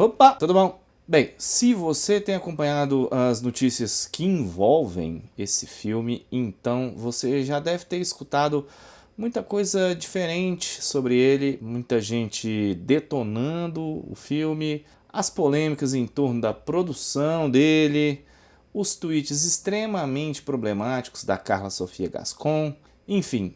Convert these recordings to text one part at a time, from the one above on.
Opa, tudo bom? Bem, se você tem acompanhado as notícias que envolvem esse filme, então você já deve ter escutado muita coisa diferente sobre ele, muita gente detonando o filme, as polêmicas em torno da produção dele, os tweets extremamente problemáticos da Carla Sofia Gascon, enfim.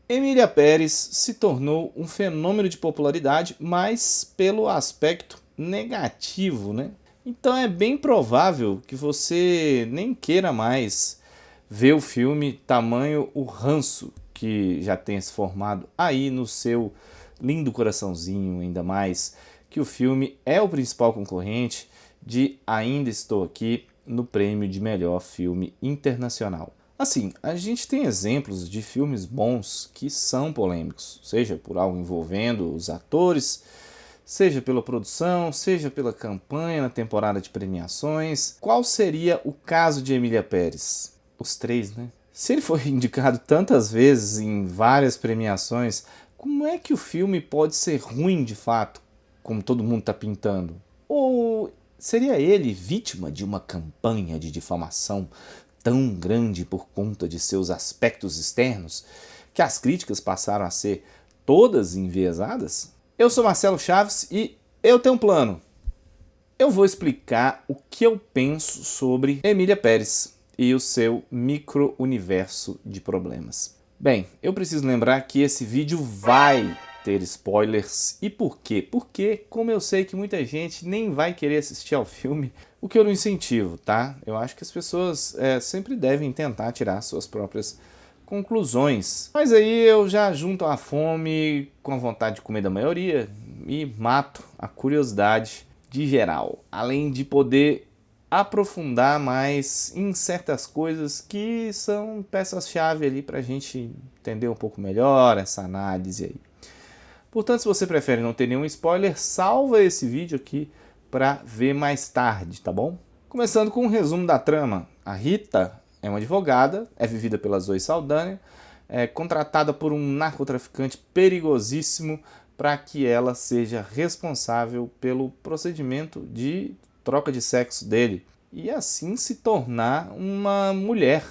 Emília Pérez se tornou um fenômeno de popularidade, mas pelo aspecto negativo, né? Então é bem provável que você nem queira mais ver o filme, tamanho o ranço que já tenha se formado aí no seu lindo coraçãozinho, ainda mais que o filme é o principal concorrente de Ainda Estou Aqui no prêmio de melhor filme internacional. Assim, a gente tem exemplos de filmes bons que são polêmicos, seja por algo envolvendo os atores, seja pela produção, seja pela campanha na temporada de premiações. Qual seria o caso de Emília Pérez? Os três, né? Se ele foi indicado tantas vezes em várias premiações, como é que o filme pode ser ruim de fato, como todo mundo está pintando? Ou seria ele vítima de uma campanha de difamação tão grande por conta de seus aspectos externos que as críticas passaram a ser todas enviesadas? Eu sou Marcelo Chaves e eu tenho um plano. Eu vou explicar o que eu penso sobre Emília Pérez e o seu micro-universo de problemas. Bem, eu preciso lembrar que esse vídeo vai ter spoilers. E por quê? Porque, como eu sei que muita gente nem vai querer assistir ao filme, o que eu não incentivo, tá? Eu acho que as pessoas sempre devem tentar tirar suas próprias conclusões. Mas aí eu já junto a fome com a vontade de comer da maioria e mato a curiosidade de geral. Além de poder aprofundar mais em certas coisas que são peças-chave ali para a gente entender um pouco melhor essa análise aí. Portanto, se você prefere não ter nenhum spoiler, salva esse vídeo aqui para ver mais tarde, tá bom? Começando com um resumo da trama. A Rita é uma advogada, é vivida pela Zoe Saldanha, é contratada por um narcotraficante perigosíssimo para que ela seja responsável pelo procedimento de troca de sexo dele e assim se tornar uma mulher,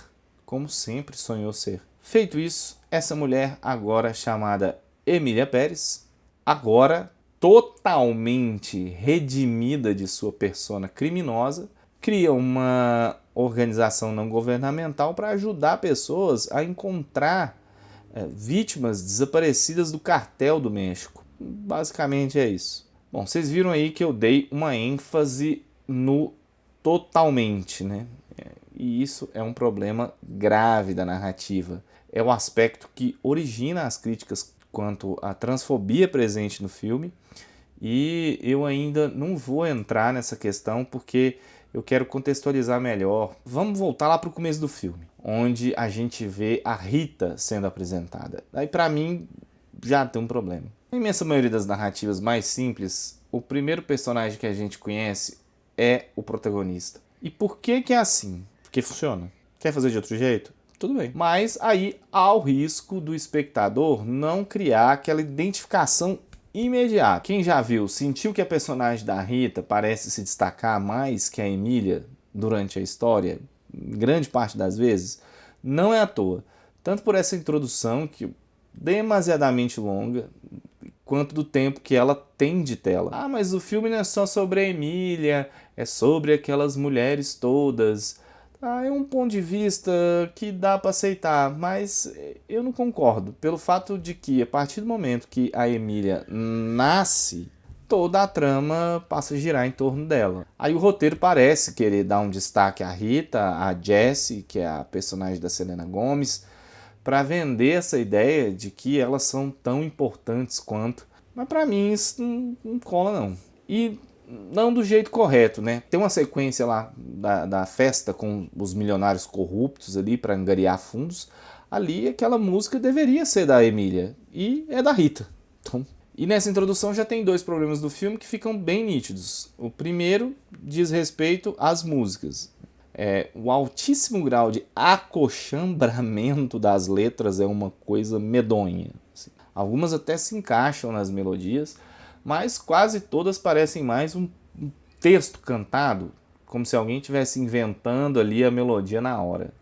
como sempre sonhou ser. Feito isso, essa mulher agora chamada Emília Pérez, agora totalmente redimida de sua persona criminosa, cria uma organização não governamental para ajudar pessoas a encontrar vítimas desaparecidas do cartel do México. Basicamente é isso. Bom, vocês viram aí que eu dei uma ênfase no totalmente, né? E isso é um problema grave da narrativa. É o aspecto que origina as críticas quanto à transfobia presente no filme. E eu ainda não vou entrar nessa questão porque eu quero contextualizar melhor. Vamos voltar lá para o começo do filme, onde a gente vê a Rita sendo apresentada. Aí para mim já tem um problema. Na imensa maioria das narrativas mais simples, o primeiro personagem que a gente conhece é o protagonista. E por que é assim? Porque funciona. Quer fazer de outro jeito? Tudo bem. Mas aí há o risco do espectador não criar aquela identificação imediata. Quem já viu, sentiu que a personagem da Rita parece se destacar mais que a Emília durante a história, grande parte das vezes, não é à toa. Tanto por essa introdução, que demasiadamente longa, quanto do tempo que ela tem de tela. Ah, mas o filme não é só sobre a Emília, é sobre aquelas mulheres todas. É um ponto de vista que dá para aceitar, mas eu não concordo. Pelo fato de que, a partir do momento que a Emília nasce, toda a trama passa a girar em torno dela. Aí o roteiro parece querer dar um destaque à Rita, à Jessie, que é a personagem da Selena Gomez, para vender essa ideia de que elas são tão importantes quanto. Mas para mim isso não cola não. E não do jeito correto, né? Tem uma sequência lá da festa com os milionários corruptos ali para angariar fundos. Ali aquela música deveria ser da Emília e é da Rita. Então, e nessa introdução já tem dois problemas do filme que ficam bem nítidos. O primeiro diz respeito às músicas. O altíssimo grau de acochambramento das letras é uma coisa medonha. Algumas até se encaixam nas melodias, mas quase todas parecem mais um texto cantado, como se alguém estivesse inventando ali a melodia na hora.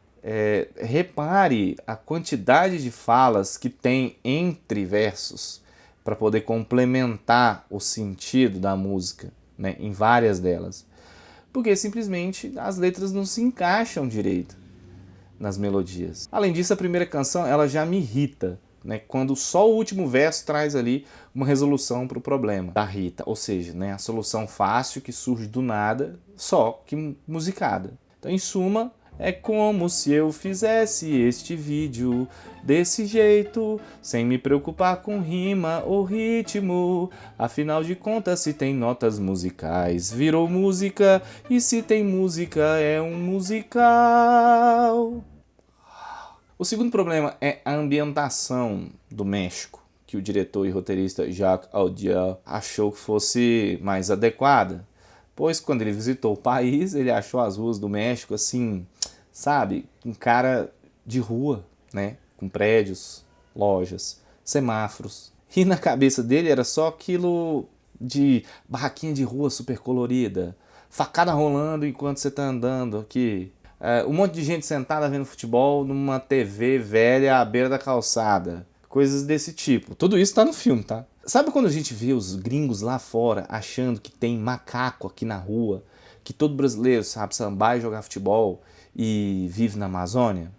Repare a quantidade de falas que tem entre versos para poder complementar o sentido da música, né, em várias delas. Porque simplesmente as letras não se encaixam direito nas melodias. Além disso, a primeira canção ela já me irrita, né, quando só o último verso traz ali uma resolução para o problema da Rita, ou seja, né, a solução fácil que surge do nada, só que musicada. Então, em suma, é como se eu fizesse este vídeo desse jeito, sem me preocupar com rima ou ritmo. Afinal de contas, se tem notas musicais, virou música, e se tem música, é um musical. O segundo problema é a ambientação do México, que o diretor e roteirista Jacques Audiard achou que fosse mais adequada, pois quando ele visitou o país, ele achou as ruas do México assim, sabe, um cara de rua, né, com prédios, lojas, semáforos. E na cabeça dele era só aquilo de barraquinha de rua super colorida, facada rolando enquanto você tá andando aqui, um monte de gente sentada vendo futebol numa TV velha à beira da calçada. Coisas desse tipo. Tudo isso tá no filme, tá? Sabe quando a gente vê os gringos lá fora achando que tem macaco aqui na rua, que todo brasileiro sabe sambar e jogar futebol e vive na Amazônia?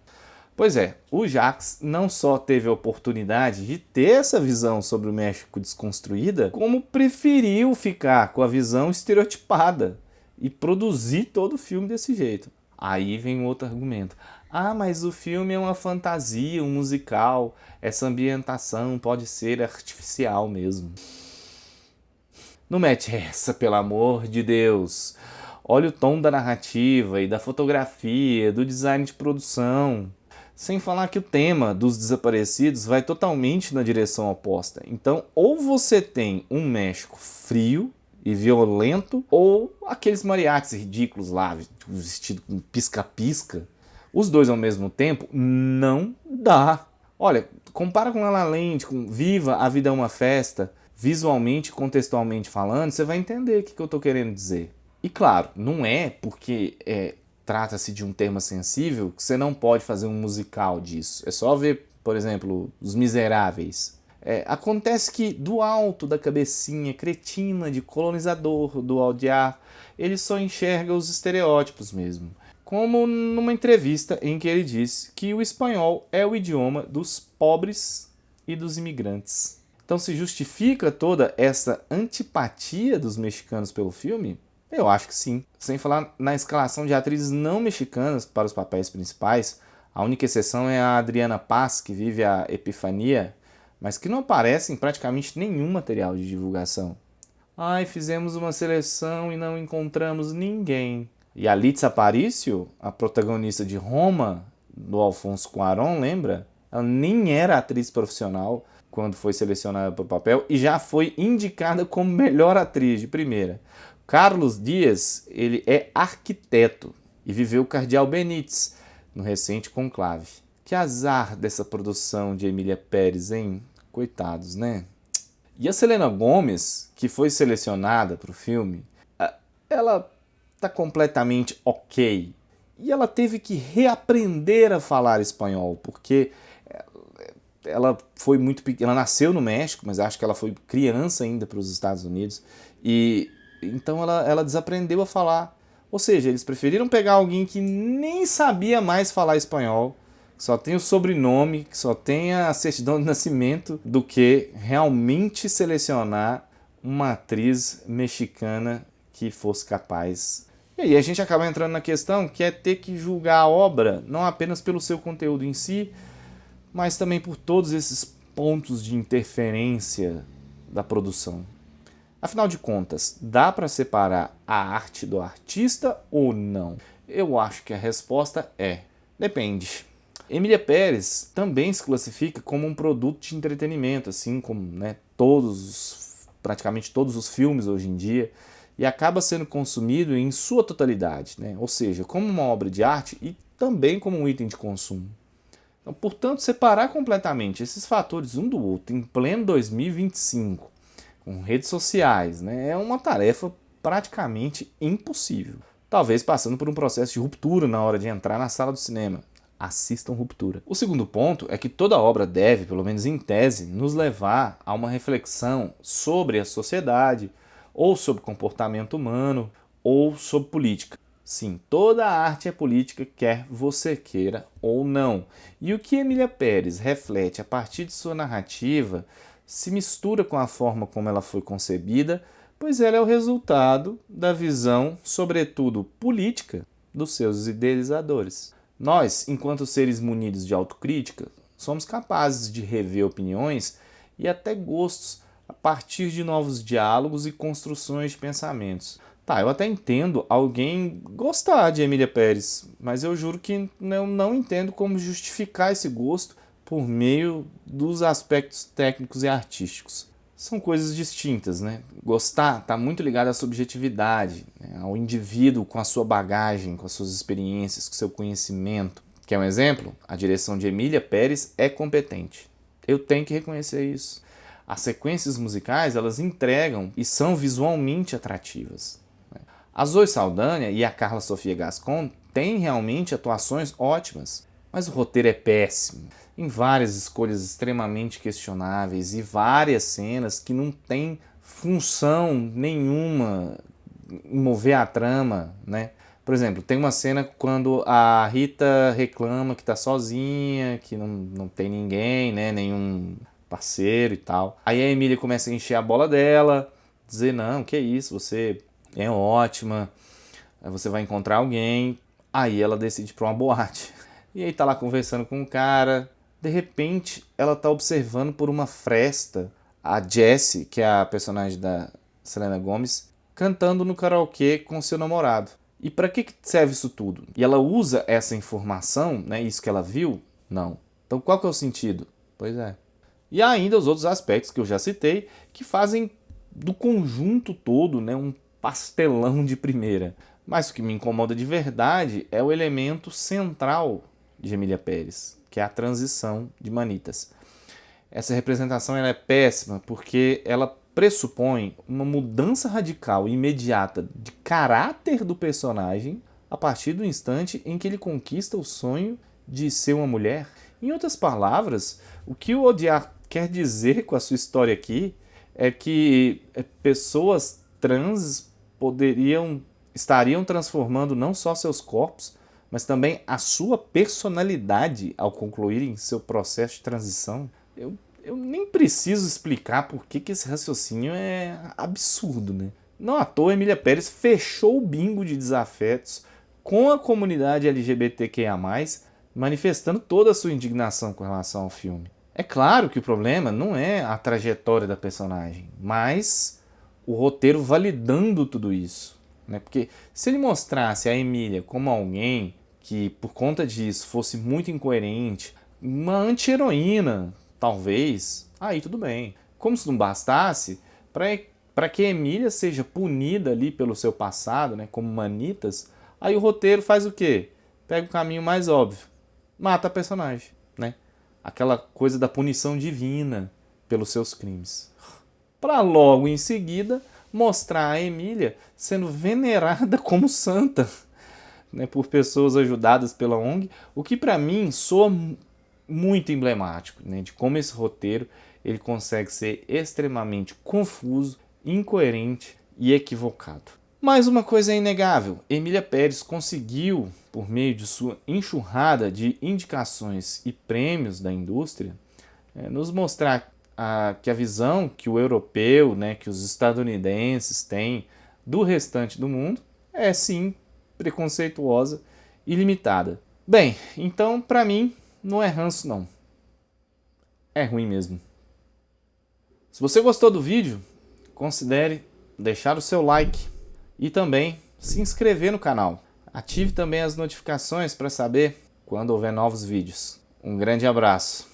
Pois é, o Jacques não só teve a oportunidade de ter essa visão sobre o México desconstruída, como preferiu ficar com a visão estereotipada e produzir todo o filme desse jeito. Aí vem outro argumento. Ah, mas o filme é uma fantasia, um musical. Essa ambientação pode ser artificial mesmo. Não mete essa, pelo amor de Deus. Olha o tom da narrativa e da fotografia, do design de produção. Sem falar que o tema dos desaparecidos vai totalmente na direção oposta. Então, ou você tem um México frio e violento, ou aqueles mariachis ridículos lá, vestido com pisca-pisca. Os dois ao mesmo tempo, não dá. Olha, compara com La La Land, com Viva, A Vida é uma Festa, visualmente, contextualmente falando, você vai entender o que eu estou querendo dizer. E claro, não é porque trata-se de um tema sensível que você não pode fazer um musical disso. É só ver, por exemplo, Os Miseráveis. Acontece que do alto da cabecinha cretina de colonizador do Audiard, ele só enxerga os estereótipos mesmo. Como numa entrevista em que ele disse que o espanhol é o idioma dos pobres e dos imigrantes. Então se justifica toda essa antipatia dos mexicanos pelo filme? Eu acho que sim. Sem falar na escalação de atrizes não mexicanas para os papéis principais, a única exceção é a Adriana Paz, que vive a Epifania, mas que não aparece em praticamente nenhum material de divulgação. Ai, fizemos uma seleção e não encontramos ninguém. E a Litza Aparicio, a protagonista de Roma, do Alfonso Cuarón, lembra? Ela nem era atriz profissional quando foi selecionada para o papel e já foi indicada como melhor atriz de primeira. Carlos Dias, ele é arquiteto e viveu o Cardeal Benítez no recente conclave. Que azar dessa produção de Emília Pérez, hein? Coitados, né? E a Selena Gomez, que foi selecionada para o filme, ela tá completamente ok. E ela teve que reaprender a falar espanhol, porque ela foi muito pequena. Ela nasceu no México, mas acho que ela foi criança ainda para os Estados Unidos. E então ela desaprendeu a falar. Ou seja, eles preferiram pegar alguém que nem sabia mais falar espanhol, que só tem o sobrenome, que só tem a certidão de nascimento, do que realmente selecionar uma atriz mexicana que fosse capaz. E aí a gente acaba entrando na questão que é ter que julgar a obra não apenas pelo seu conteúdo em si, mas também por todos esses pontos de interferência da produção. Afinal de contas, dá para separar a arte do artista ou não? Eu acho que a resposta é: depende. Emília Pérez também se classifica como um produto de entretenimento, assim como, né, praticamente todos os filmes hoje em dia, e acaba sendo consumido em sua totalidade, né? Ou seja, como uma obra de arte e também como um item de consumo. Então, portanto, separar completamente esses fatores um do outro em pleno 2025, com redes sociais, né, é uma tarefa praticamente impossível. Talvez passando por um processo de ruptura na hora de entrar na sala do cinema. Assistam Ruptura. O segundo ponto é que toda obra deve, pelo menos em tese, nos levar a uma reflexão sobre a sociedade, ou sobre comportamento humano, ou sobre política. Sim, toda a arte é política, quer você queira ou não. E o que Emília Pérez reflete a partir de sua narrativa se mistura com a forma como ela foi concebida, pois ela é o resultado da visão, sobretudo política, dos seus idealizadores. Nós, enquanto seres munidos de autocrítica, somos capazes de rever opiniões e até gostos a partir de novos diálogos e construções de pensamentos. Tá, eu até entendo alguém gostar de Emília Pérez, mas eu juro que eu não entendo como justificar esse gosto por meio dos aspectos técnicos e artísticos. São coisas distintas, né? Gostar está muito ligado à subjetividade, né? Ao indivíduo com a sua bagagem, com as suas experiências, com o seu conhecimento. Quer um exemplo? A direção de Emília Pérez é competente. Eu tenho que reconhecer isso. As sequências musicais, elas entregam e são visualmente atrativas. A Zoe Saldanha e a Carla Sofia Gascon têm realmente atuações ótimas, mas o roteiro é péssimo, em várias escolhas extremamente questionáveis e várias cenas que não têm função nenhuma em mover a trama, né? Por exemplo, tem uma cena quando a Rita reclama que tá sozinha, que não tem ninguém, né? Nenhum parceiro e tal. Aí a Emília começa a encher a bola dela, dizer, não, que isso, você é ótima, você vai encontrar alguém. Aí ela decide ir pra uma boate. E aí tá lá conversando com um cara. De repente, ela tá observando por uma fresta a Jessie, que é a personagem da Selena Gomez, cantando no karaokê com seu namorado. E para que serve isso tudo? E ela usa essa informação, né, isso que ela viu? Não. Então qual que é o sentido? Pois é. E há ainda os outros aspectos que eu já citei, que fazem do conjunto todo, né, um pastelão de primeira. Mas o que me incomoda de verdade é o elemento central de Emília Pérez, que é a transição de Manitas. Essa representação ela é péssima porque ela pressupõe uma mudança radical e imediata de caráter do personagem a partir do instante em que ele conquista o sonho de ser uma mulher. Em outras palavras, o que o Audiard quer dizer com a sua história aqui é que pessoas trans estariam transformando não só seus corpos, mas também a sua personalidade ao concluírem seu processo de transição. Eu nem preciso explicar por que esse raciocínio é absurdo, né? Não à toa, Emília Pérez fechou o bingo de desafetos com a comunidade LGBTQIA+, manifestando toda a sua indignação com relação ao filme. É claro que o problema não é a trajetória da personagem, mas o roteiro validando tudo isso, né? Porque se ele mostrasse a Emília como alguém que, por conta disso, fosse muito incoerente, uma anti-heroína, talvez, aí tudo bem. Como se não bastasse, para que Emília seja punida ali pelo seu passado, né, como Manitas, aí o roteiro faz o quê? Pega o caminho mais óbvio. Mata a personagem, né? Aquela coisa da punição divina pelos seus crimes. Para logo em seguida mostrar a Emília sendo venerada como santa, né, por pessoas ajudadas pela ONG, o que para mim soa muito emblemático, né, de como esse roteiro ele consegue ser extremamente confuso, incoerente e equivocado. Mas uma coisa é inegável, Emília Pérez conseguiu, por meio de sua enxurrada de indicações e prêmios da indústria, nos mostrar que a visão que o europeu, né, que os estadunidenses têm do restante do mundo é sim preconceituosa e limitada. Bem, então para mim não é ranço não, é ruim mesmo. Se você gostou do vídeo, considere deixar o seu like e também se inscrever no canal. Ative também as notificações para saber quando houver novos vídeos. Um grande abraço.